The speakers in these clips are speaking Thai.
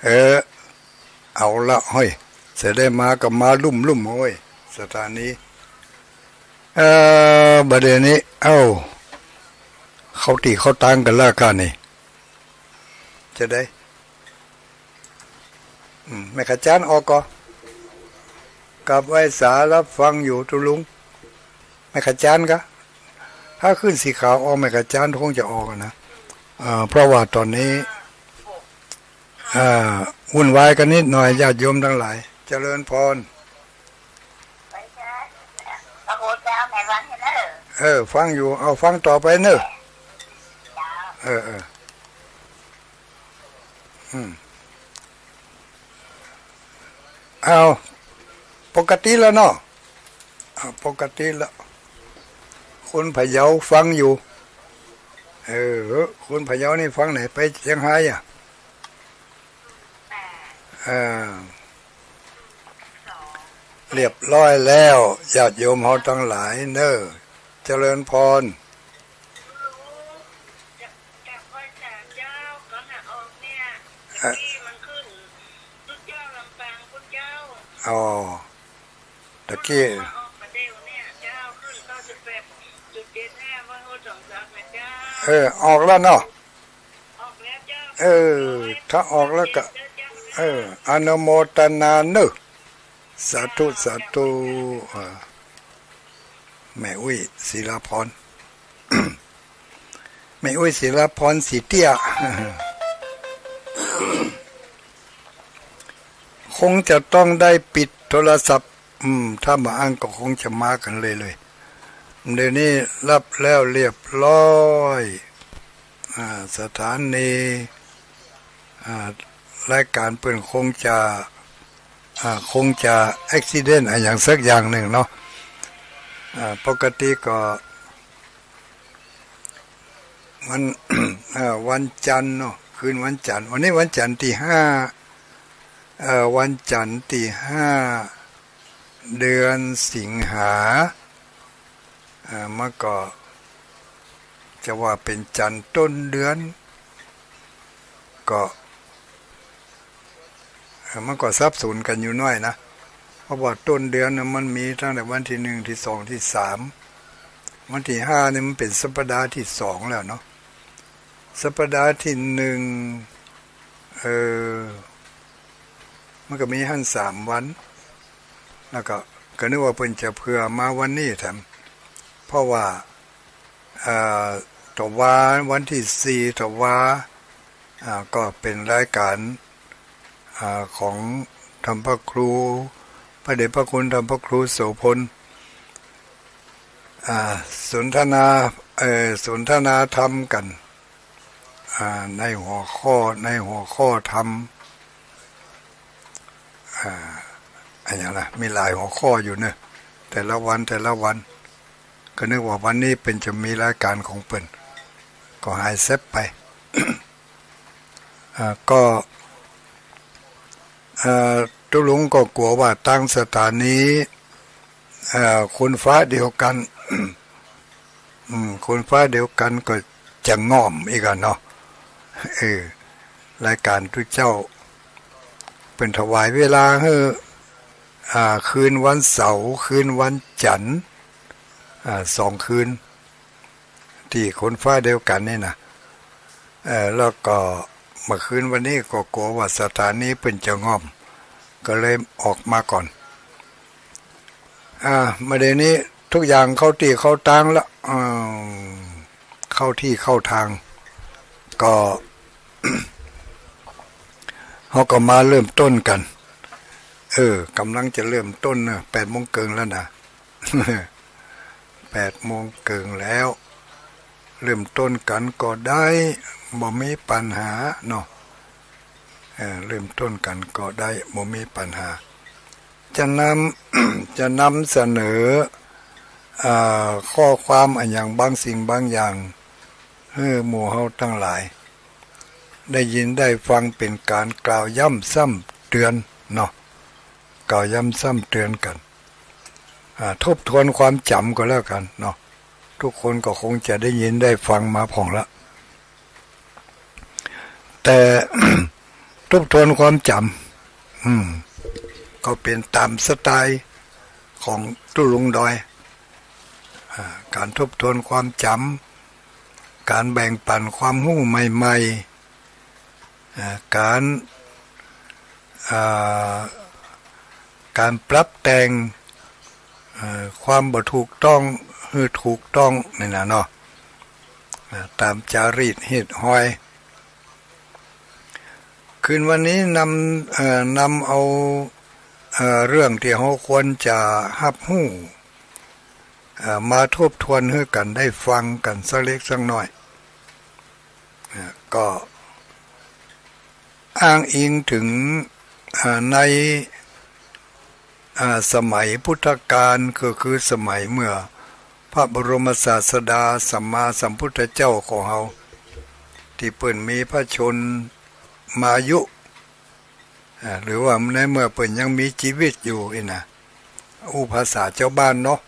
เออเอาละเฮ้ยเสร็จได้มากับมาลุ่มเฮ้ยสถานีบัดเดี๋ยวนี้เขาตีเขาตังกันแล้วกันนี่จะได้แม่ขจานออกก็กับไว้สารับฟังอยู่ตุลุงแม่ขจานก็ถ้าขึ้นสีขาวออกแม่ขจานคงจะออกนะเพราะว่าตอนนี้วุ่นวายกันนิดหน่อยญาติโยมทั้งหลายเจริญพรฟังอยู่เอาฟังต่อไปเนอะเอาปกติแล้วเนาะปกติแล้วคุณพะเยาฟังอยู่คุณพะเยานี่ฟังไหนไปเชียงรายเรียบร้อยแล้วญาติโยมเฮาทั้งหลายเนอะเจริญพรอ๋อตะกี้ออกแล้วเนาะถ้าออกแล้วก็อนุโมทนาเนอะสาธุสาธุแม่อุ้ยศิลาพร แม่อุ้ยศิลาพรสีเตี้ย คงจะต้องได้ปิดโทรศัพท์ถ้ามาอ้างก็คงจะมากันเลยเดี๋ยวนี้รับแล้วเรียบร้อยสถานีรายการเปิ่นคงจะอุบิเหตุอย่างสักอย่างหนึ่งเนาะปกติก็วัน วันจันทร์เนาะคืนวันจันทร์วันนี้วันจันทร์ที่5วันจันทร์ที่5เดือนสิงหามันก็จะว่าเป็นจันทร์ต้นเดือนก็มันก็สับสนกันอยู่น้อยนะเพราะว่าต้นเดือนมันมีตั้งแต่วันที่1ที่2ที่3วันที่5นี่มันเป็นสัปดาห์ที่2แล้วเนาะสัปดาห์ที่1มันก็มีหั่น3วันแล้วก็นึกว่าเพิ่นจะเผื่อมาวันนี้แถมเพราะว่าตว่าวันที่4ตว่าก็เป็นรายการของธรรมพระครูพระเดชพระคุณธรรมพระครูโสพลสนทนาธรรมกันในหัวข้อธรรมอย่างไรมีหลายหัวข้ออยู่เนอะแต่ละวันก็นึกว่าวันนี้เป็นจะมีรายการของเปิ้นก็หายเซฟไป ก็ตุลุงก็กลัวว่าตั้งสถานีคุณฟ้าเดียวกัน คุณฟ้าเดียวกันก็จะง่อมอีกเนาะรายการทุกเจ้าเป็นถวายเวลาให้คืนวันเสาร์คืนวันจันทร์2 คืนที่คนฟ้าเดียวกันนี่นะแล้วก็เมื่อคืนวันนี้ก็กลัวว่าสถานีเป็นจะง่อมก็เลยออกมาก่อนมาเดี๋ยวนี้ทุกอย่างเข้าที่เข้าทางแล้วเข้าที่เข้าทางก็ เขาก็มาเริ่มต้นกันกำลังจะเริ่มต้นนะ8 โมงเกินแล้วนะ 8 โมงเกินแล้วเริ่มต้นกันก็ได้บ่มีปัญหาเนาะเริ่มต้นกันก็ได้บ่มีปัญหาจะนำเสนอข้อความอย่างบางสิ่งบางอย่างให้หมู่เฮาทั้งหลายได้ยินได้ฟังเป็นการกล่าวย้ำซ้ำเตือนเนาะกล่าวย้ำซ้ำเตือนกันทบทวนความจำก็แล้วกันเนาะทุกคนก็คงจะได้ยินได้ฟังมาผ่องละแต่ ทบทวนความจำก็เป็นตามสไตล์ของตุลุงดอยการทบทวนความจำการแบ่งปันความรู้ใหม่ๆการปรับแต่งความบ่ถูกต้องหรือถูกต้องนี่นะเนาะตามจารีตเหตุหอยคืนวันนี้นำเอาเรื่องที่เราควรจะรับรู้มาทบทวนให้กันได้ฟังกันสักเล็กสักน้อยก็อ้างอิงถึงในสมัยพุทธกาลก็คือสมัยเมื่อพระบรมศาสดาสัมมาสัมพุทธเจ้าของเราที่เปิ่นมีพระชนมายุหรือว่าในเมื่อเปิ่นยังมีชีวิตอยู่นะภาษาเจ้าบ้านเนาะ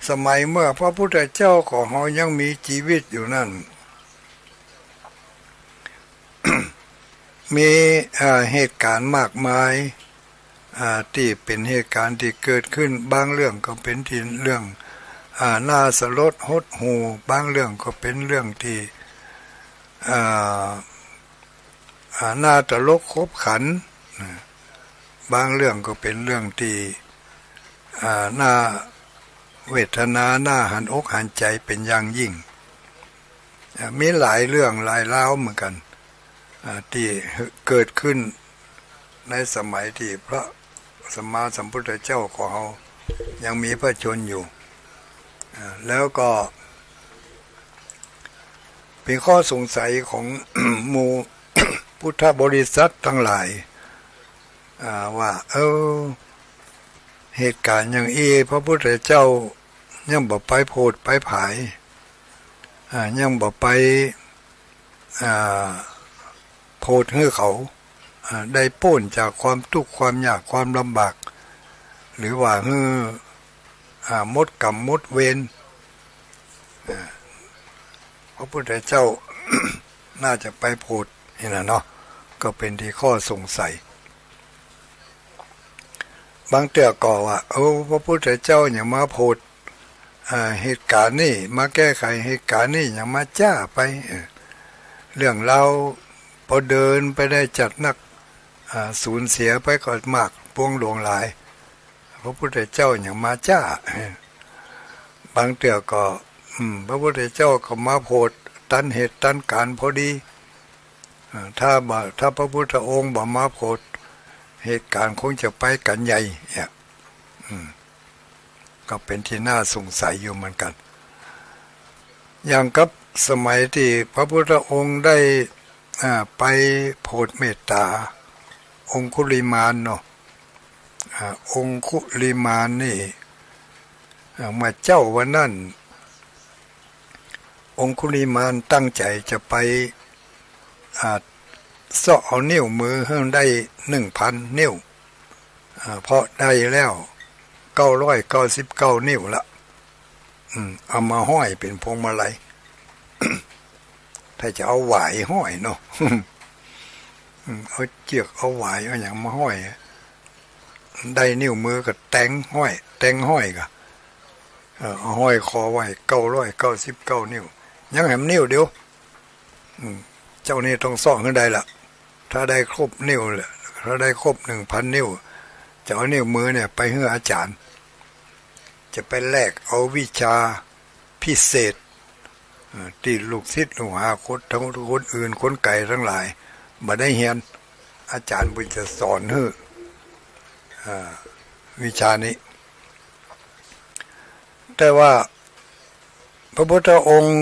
สมัยเมื่อพระพุทธเจ้าของเรายังมีชีวิตอยู่นั่น มีเหตุการณ์มากมายที่เป็นเหตุการณ์ที่เกิดขึ้นบางเรื่องก็เป็นที่เรื่องน่าสลดหดหู่บางเรื่องก็เป็นเรื่องที่น่าตลกขบขันบางเรื่องก็เป็นเรื่องที่น่าเวทนาน่าหันอกหันใจเป็นอย่างยิ่งมีหลายเรื่องหลายเล่าเหมือนกันที่เกิดขึ้นในสมัยที่พระสัมมาสัมพุทธเจ้าของเรายังมีพระชนอยู่แล้วก็เป็นข้อสงสัยของ หมู่ พุทธบริษัททั้งหลายว่าเหตุการณ์อย่างพระพุทธเจ้ายังบ่ไปโพดไปผายยังบ่ไปโพดให้เขาได้พ้นจากความทุกข์ความยากความลำบากหรือว่ามดกรรมมดเวรพระพุทธเจ้า น่าจะไปโพดนี่นะเนาะก็เป็นที่ข้อสงสัยบางเตือก่อว่าพระพุทธเจ้าอย่างมาโพดเหตุการณ์นี้มาแก้ไขเหตุการณ์นี้อย่างมาจ้าไปเรื่องเราพอเดินไปได้จัดนักสูญเสียไปก่อนมากพวงหลวงหลายพระพุทธเจ้าอย่างมาจ้าบางเตือก็พระพุทธเจ้าก็มาโพดตันเหตุตันการพอดีถ้าพระพุทธองค์บ่มาโพดเหตุการณ์คงจะไปกันใหญ่เนี่ยก็เป็นที่น่าสงสัยอยู่เหมือนกันอย่างกับสมัยที่พระพุทธองค์ได้ไปโปรดเมตตาองคุลิมานเนาะองคุลิมานนี่มาเจ้าวันนั้นองคุลิมานตั้งใจจะไปเสาะเอานิ้วมือให้ได้ 1,000 นิ้วเพราะได้แล้ว999 นิ้วละเอามาห้อยเป็นพวงมาลัย ถ้าจะเอาหวายห้อยเนาะ เอาเจือกเอาหวายเอาอย่างมาห้อยได้นิ้วมือก็แต่งห้อยก็เอาห้อยคอไว้999 นิ้วยังแหมนิ้วเดียวเจ้านี่ต้องซ่องขึ้นได้ละถ้าได้ครบนิ้วเลยถ้าได้ครบ 1,000 นิ้วจะเอานิ้วมือเนี่ยไปให้อาจารย์จะไปแลกเอาวิชาพิเศษที่ลูกศิษย์ลูกหาคนอื่นคนไก่ทั้งหลายมาได้เรียนอาจารย์บุญจะสอนให้วิชานี้แต่ว่าพระพุทธองค์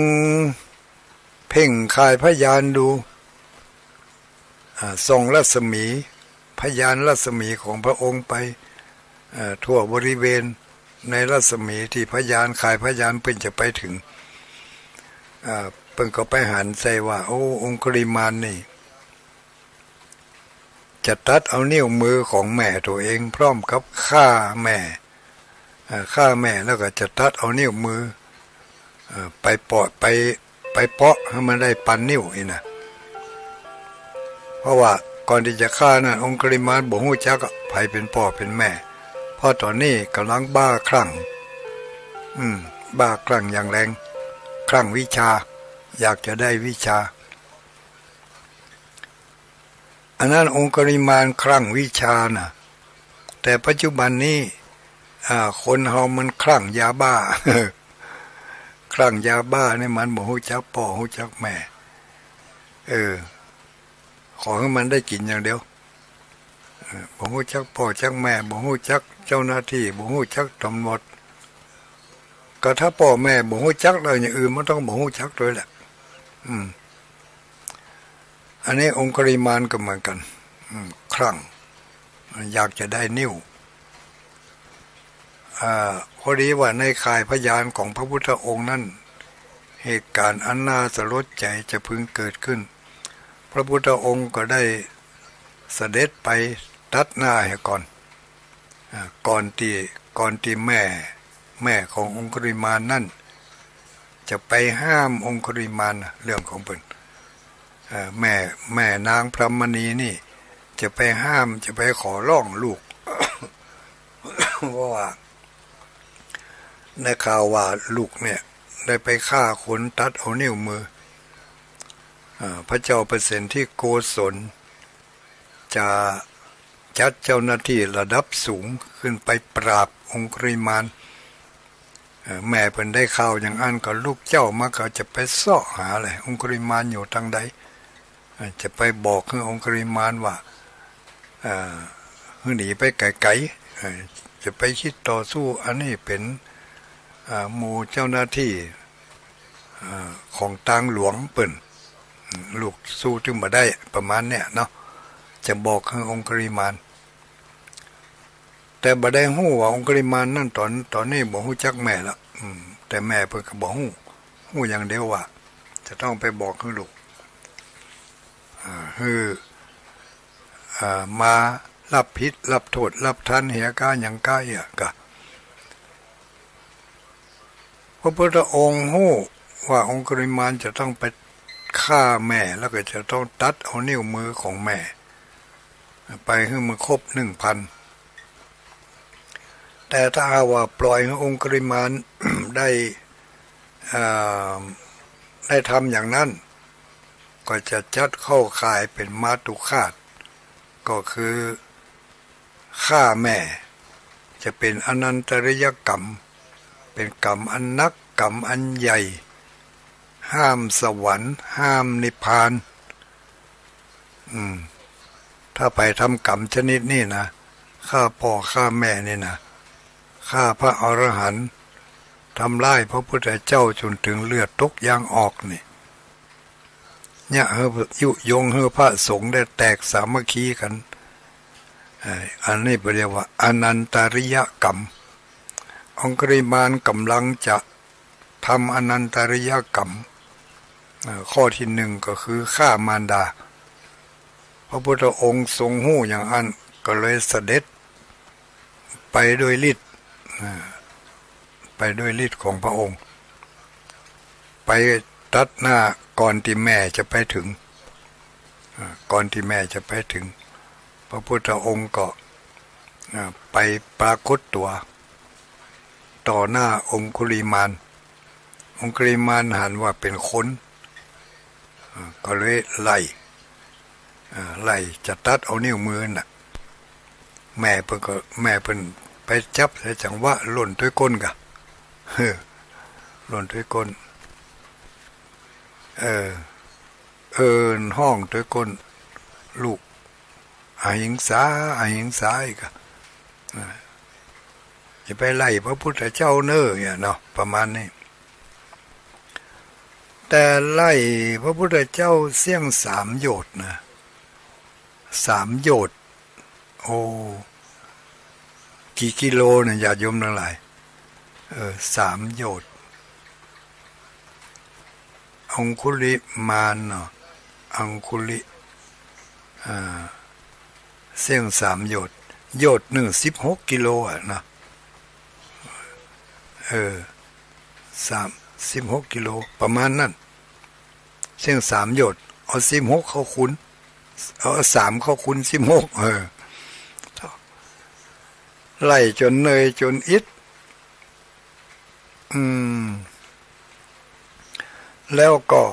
เพ่งคายพยานดูส่องรัศมีพยานรัศมีของพระองค์ไปทั่วบริเวณในรัศมีที่พยานคายพยานเป็นจะไปถึงเพิ่งก็ไปหันใจว่าองคุลิมานนี่จะตัดเอานิ้วมือของแม่ตัวเองพร้อมกับฆ่าแม่แล้วก็จะตัดเอานิ้วมือไปเปาะให้มันได้ปันนิ้วนี่นะเพราะว่า ก่อนที่จะฆ่านะองคุลิมานบ่ฮู้จักไผเป็นพ่อเป็นแม่เพราะตอนนี้กำลังบ้าคลั่งบ้าคลั่งอย่างแรงคลั่งวิชาอยากจะได้วิชาอันนั้นองคุลิมานคลั่งวิชานะแต่ปัจจุบันนี้คนเฮามันคลั่งยาบ้า คลั่งยาบ้านี่มันบ่ฮู้จักพ่อฮู้จักแม่ขอให้มันได้กินอย่างเดียวบ่ฮู้จักพ่อจักแม่บ่ฮู้จักเจ้าหน้าที่บ่ฮู้จักตำรวจก็ถ้าพ่อแม่บ่ฮู้จักแล้วอย่างอื่นมันต้องบ่ฮู้จักด้วยแหละอันนี้องคุลิมานก็เหมือนกันคลั่งอยากจะได้นิ้วพอดีว่าในข่ายพยานของพระพุทธองค์นั้นเหตุการณ์อันน่าสลดใจจะพึงเกิดขึ้นพระพุทธองค์ก็ได้เสด็จไปตัดหน้าให้ก่อนที่แม่ขององคุลิมานนั่นจะไปห้ามองคุลิมานเรื่องของเพิ่นแม่นางพรหมณีนี่จะไปห้ามจะไปขอร้องลูก ว่าในข่าวว่าลูกเนี่ยได้ไปฆ่าคนตัดเอานิ้วมือพระเจ้าเปรตที่โกศลจะจัดเจ้าหน้าที่ระดับสูงขึ้นไปปราบองคุลิมานแม่เพิ่นได้ข่าวอย่างอันก็ลูกเจ้ามาก็จะไปเสาะหาเลยองคุลิมานอยู่ทางใดจะไปบอกให้องคุลิมานว่าหนีไปไกลๆจะไปคิดต่อสู้อันนี้เป็นหมู่เจ้าหน้าที่ของทางหลวงเปิ่นลูกสู้ถึงมาได้ประมาณเนี้ยเนาะจะบอกให้องคุลิมานแต่บ่ได้ฮู้ว่าองคุลิมานนั่นตอนนี้บ่ฮู้จักแม่ละแต่แม่เพิ่นก็บ่ฮู้อย่างเดียวว่าจะต้องไปบอกให้ลูกมารับผิดรับโทษรับทันเหตุการณ์อย่างใกล้ก็พระพุทธองค์ฮู้ว่าองคุลิมานจะต้องไปฆ่าแม่แล้วก็จะต้องตัดเอานิ้วมือของแม่ไปให้มันครบ 1,000 แต่ถ้าว่าปล่อยให้องคุลิมาน ได้ทำอย่างนั้นก็จะจัดเข้าข่ายเป็นมาตุฆาตก็คือฆ่าแม่จะเป็นอนันตริยกรรมเป็นกรรมอันนักกรรมอันใหญ่ห้ามสวรรค์ห้ามนิพพานถ้าไปทำกรรมชนิดนี้นะฆ่าพ่อฆ่าแม่นี่นะฆ่าพระอรหันต์ทำลายพระพุทธเจ้าจนถึงเลือดตกยางออกนี่เนี่ยยุยงให้พระสงฆ์ได้แตกสามัคคีกันอันนี้เรียกว่าอนันตริยกรรมองคุลิมานกำลังจะทำอนันตริยกรรมข้อที่หนึ่งก็คือฆ่ามารดาพระพุทธองค์ทรงหู้อย่างอันก็เลยเสด็จไปโดยฤทธิ์ของพระองค์ไปตัดหน้าก่อนที่แม่จะไปถึงพระพุทธองค์ก็ไปปรากฏตัวต่อหน้าองคุลิมานหันว่าเป็นคนก็เลยไล่จะตัดเอานิ้วมือน่ะแม่เพิ่นไปจับใส่จังหวะหล่นด้วยก้นกะหล่นด้วยก้นห้องด้วยก้นลูกอหิงสาอีกจะไปไล่พระพุทธเจ้าเน้อเนี่ยเนาะประมาณนี้แต่ไล่พระพุทธเจ้าเสี่ยง3 โยชน์นะ3 โยชน์โอ้กี่กิโลเนี่ยญาติโยมทั้งหลาย3 โยชน์องคุลิมานเนาะองคุลิเสี่ยง3 โยชน์หนึ่ง16 กิโลนะ16 กิโลประมาณนั้นเสี่ยง3 โยชน์เอา16เข้าคุ้น เอา3เข้าคูณ16ไล่จนเนยจนอิดแล้วก็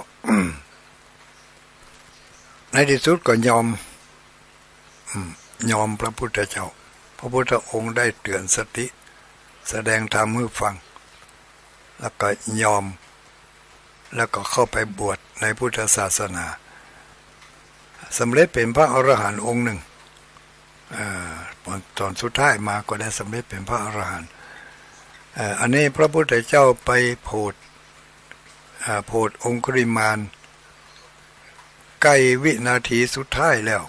ในที่สุดก็ยอมพระพุทธเจ้าพระพุทธองค์ได้เตือนสติแสดงธรรมให้ฟังแล้วก็ยอมแล้วก็เข้าไปบวชในพุทธศาสนาสำเร็จเป็นพระอรหันต์องค์หนึ่งตอนสุดท้ายมาก็ได้สำเร็จเป็นพระอรหันต์อันนี้พระพุทธเจ้าไปโพธิองคุลิมานใกล้วินาทีสุดท้ายแล้ว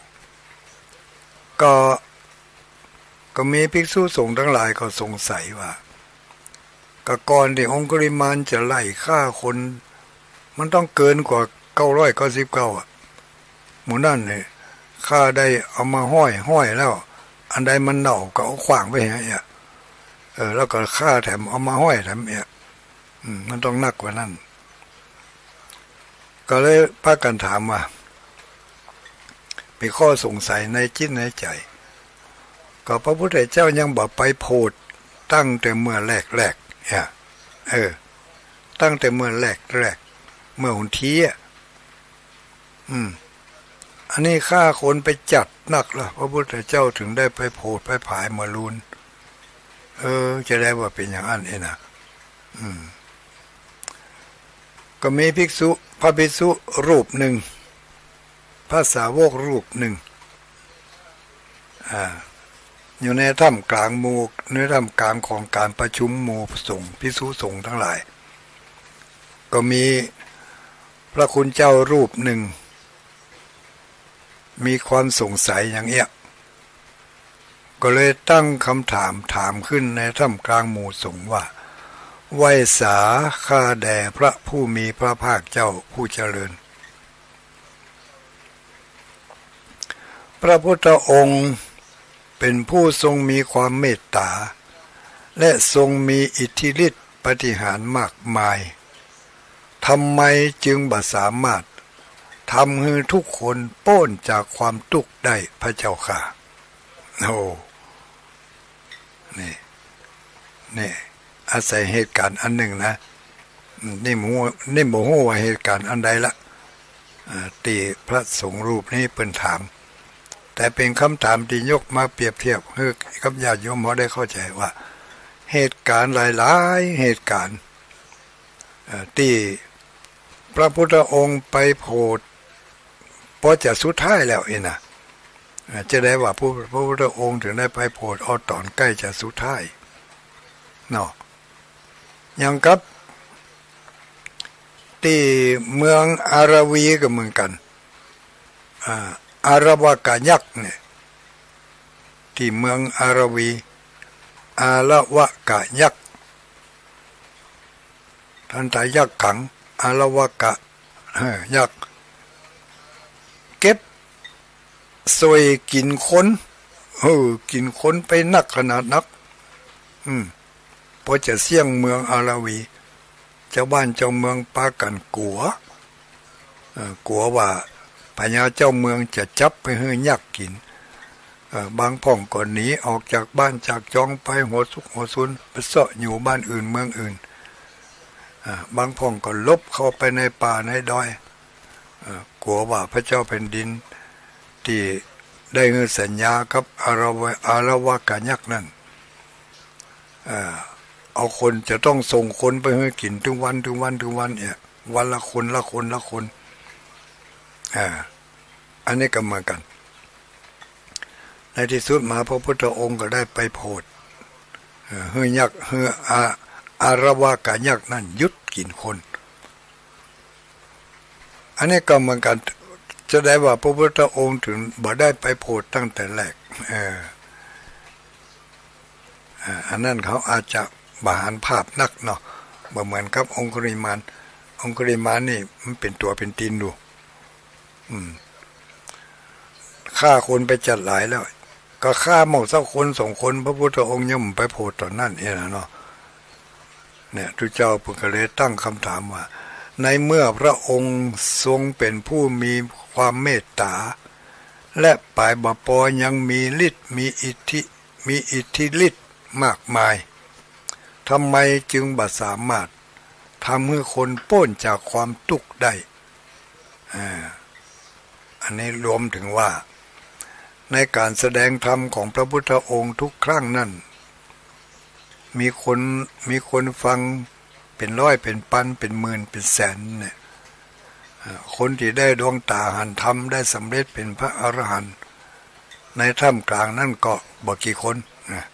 ก็มีภิกษุสงฆ์ทั้งหลายก็สงสัยว่าก่อนที่องคุลิมานจะไล่ฆ่าคนมันต้องเกินกว่า999หมู่นั่นเนี่ยฆ่าได้เอามาห้อยแล้วอันใดมันเน่าก็เอาขวางไปอย่างแล้วก็ฆ่าแถมเอามาห้อยแถมมันต้องหนักกว่านั้นก็เลยพากันถามว่ามีข้อสงสัยในจิตในใจก็พระพุทธเจ้ายังบอกไปโพธิตั้งแต่เมื่อแรกตั้งแต่เมื่อแรกเมื่อหุ่นทีอันนี้ฆ่าคนไปจัดนักละพระพุทธเจ้าถึงได้ไปโพธิไปผายมาลุนจะได้ว่าเป็นอย่างนั้นเองนะก็มีภิกษุพระภิกษุรูปหนึ่งพระสาวกรูปหนึ่งอยู่ในถ้ำกลางหมู่ในถ้ำกลางของการประชุมหมู่สงฆ์ภิกษุสงฆ์ทั้งหลายก็มีพระคุณเจ้ารูปหนึ่งมีความสงสัยอย่างเงี้ยก็เลยตั้งคำถามขึ้นในท่ามกลางหมู่สงฆ์ว่าไหว้สาข้าแด่พระผู้มีพระภาคเจ้าผู้เจริญพระพุทธองค์เป็นผู้ทรงมีความเมตตาและทรงมีอิทธิฤทธิปาฏิหาริย์มากมายทำไมจึงบ่สามารถทำให้ทุกคนโป้นจากความทุกข์ได้พระเจ้าค่ะนี่อาศัยเหตุการณ์อันหนึ่งนะนี่โมโหว่าเหตุการณ์อันใดละตีพระสงฆ์รูปนี้เปิ้นถามแต่เป็นคำถามที่ยกมาเปรียบเทียบให้กับญาติโยมเขาได้เข้าใจว่าเหตุการณ์หลายๆเหตุการณ์ที่พระพุทธองค์ไปโพธิพอจะสุดท้ายแล้วนะจะได้ว่าพระพุทธองค์ถึงได้ไปโพธิเอาตอนใกล้จะสุดท้ายเนาะอย่างกับที่เมืองอารวีก็เหมือนกันอารวากายักษ์เนี่ยที่เมืองอารวีอารวากายักษ์ท่านตายยักษ์ขังอารวากายักษ์เก็บสวยกินคนกินคนไปนักขนาดนักพอจะเสี่ยงเมืองอาราวีเจ้าบ้านเจ้าเมืองปากันกลัวว่าพญาเจ้าเมืองจะจับไปให้ยักษ์กินบางพ่องก็หนีออกจากบ้านจากจองไปหัวซุกหัวซุนไปเสาะอยู่บ้านอื่นเมืองอื่นบางพ่องก็ลบเข้าไปในป่าในดอยกลัวว่าพระเจ้าแผ่นดินที่ได้เงินสัญญากับอารวากายักษ์นั่นเอาคนจะต้องส่งคนไปให้กินถึงวันเนี่ยวันละคนอันนี้ก็เหมือนกันในที่สุดมาพระพุทธองค์ก็ได้ไปโพธิเฮือยักษ์เฮืออารวากายักษ์นั่นยุดกินคนอันนี้ก็เหมือนกันจะได้ว่าพระพุทธองค์ถึงบ่ได้ไปโพธิตั้งแต่แรกอันนั้นเขาอาจจะบาหารภาพนักเนาะเหมือนกับองคุลิมานนี่มันเป็นตัวเป็นตีนดูฆ่าคนไปจัดหลายแล้วก็ฆ่าหมดสักคน2คนพระพุทธองค์ย่อมไปโพธิตอนนั้นเองนะเนาะเนี่ยทุกเจ้าปุกเลตั้งคำถามว่าในเมื่อพระองค์ทรงเป็นผู้มีความเมตตา และปลายบปอยังมีฤทธิ์มีอิทธิฤทธิ์มากมายทำไมจึงบ่สามารถทำให้คนพ้นจากความทุกข์ได้อันนี้รวมถึงว่าในการแสดงธรรมของพระพุทธองค์ทุกครั้งนั้นมีคนฟังเป็นร้อยเป็นพันเป็นหมื่นเป็นแสนเนี่ยคนที่ได้ดวงตาหันธรรมได้สำเร็จเป็นพระอรหันต์ในท่ามกลางนั่นก็บ่กี่คนนะ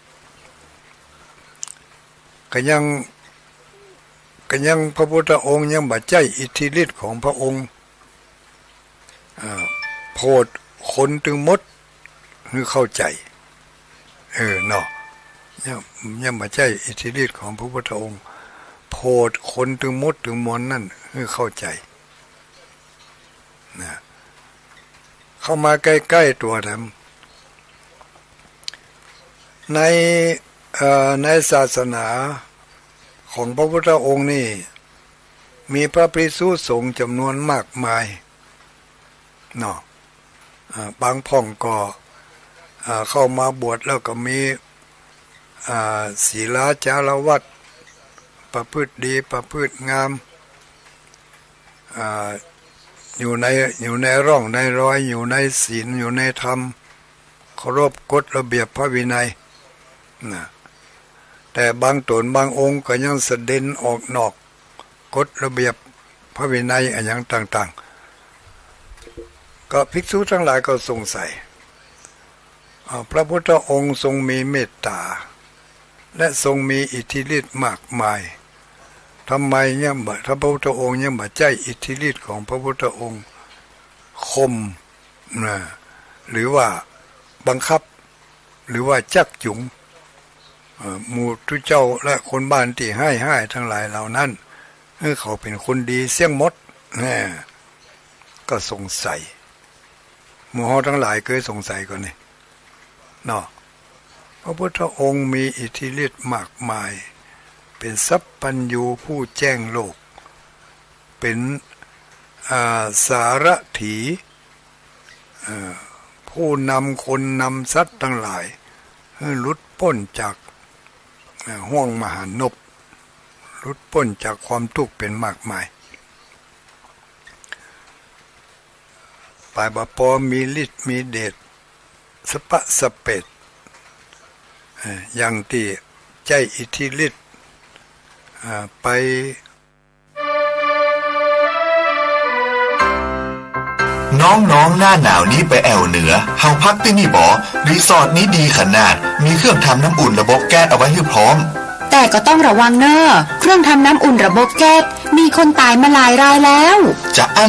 ก็ยังพระพุทธองค์ยังบ่ใจอิทธิฤทธิ์ของพระองค์โพดคนถึงมดคือเข้าใจเนาะยังบ่ใจอิทธิฤทธิ์ของพระพุทธองค์โพดคนถึงมดถึงมวลนั่นคือเข้าใจนะเข้ามาใกล้ๆตัวทำในศาสนาของพระพุทธองค์นี่มีพระภิกษุสงฆ์จำนวนมากมายเนาะบางพ่องก็เข้ามาบวชแล้วก็มีศีลาจารวัตรประพฤติดีประพฤติงามอยู่ในร่องในรอยอยู่ในศีลอยู่ในธรรมเคารพกฎระเบียบพระวินัยนะแต่บางตนบางองค์ก็ยังเสด็จออกนอกกฎระเบียบพระวินัยอย่างต่างๆก็ภิกษุทั้งหลายก็สงสัยพระพุทธองค์ทรงมีเมตตาและทรงมีอิทธิฤทธิ์มากมายทำไมเนี่ยพระพุทธองค์ยังบ่ใจอิทธิฤทธิ์ของพระพุทธองค์คมนะหรือว่าบังคับหรือว่าจักจุงหมู่ทุเจ้าและคนบ้านที่ให้ทั้งหลายเหล่านั้นเขาเป็นคนดีเสี่ยงมดนะก็สงสัยหมู่เฮาทั้งหลายเคยสงสัยก่อนนี่เนาะพระพุทธองค์มีอิทธิฤทธิ์มากมายเป็นสัพพัญญูผู้แจ้งโลกเป็นสารถีผู้นำคนนำสัตว์ทั้งหลายให้หลุดพ้นจากห่วงมหานพหลุดพ้นจากความทุกข์เป็นมากมายปลายบปอมีฤทธิ์มีเดชสปะสเปดอย่างที่ใจอิทธิฤทธิ์ไปน้องๆหน้าหนาวนี้ไปแอวเหนือเฮาพักที่นี่บ่รีสอร์ทนี้ดีขนาดมีเครื่องทำน้ำอุ่นระบบแก๊สเอาไว้ให้พร้อมแต่ก็ต้องระวังเนอะเครื่องทำน้ำอุ่นระบบแก๊สมีคนตายมาหลายรายแล้วจะอั้น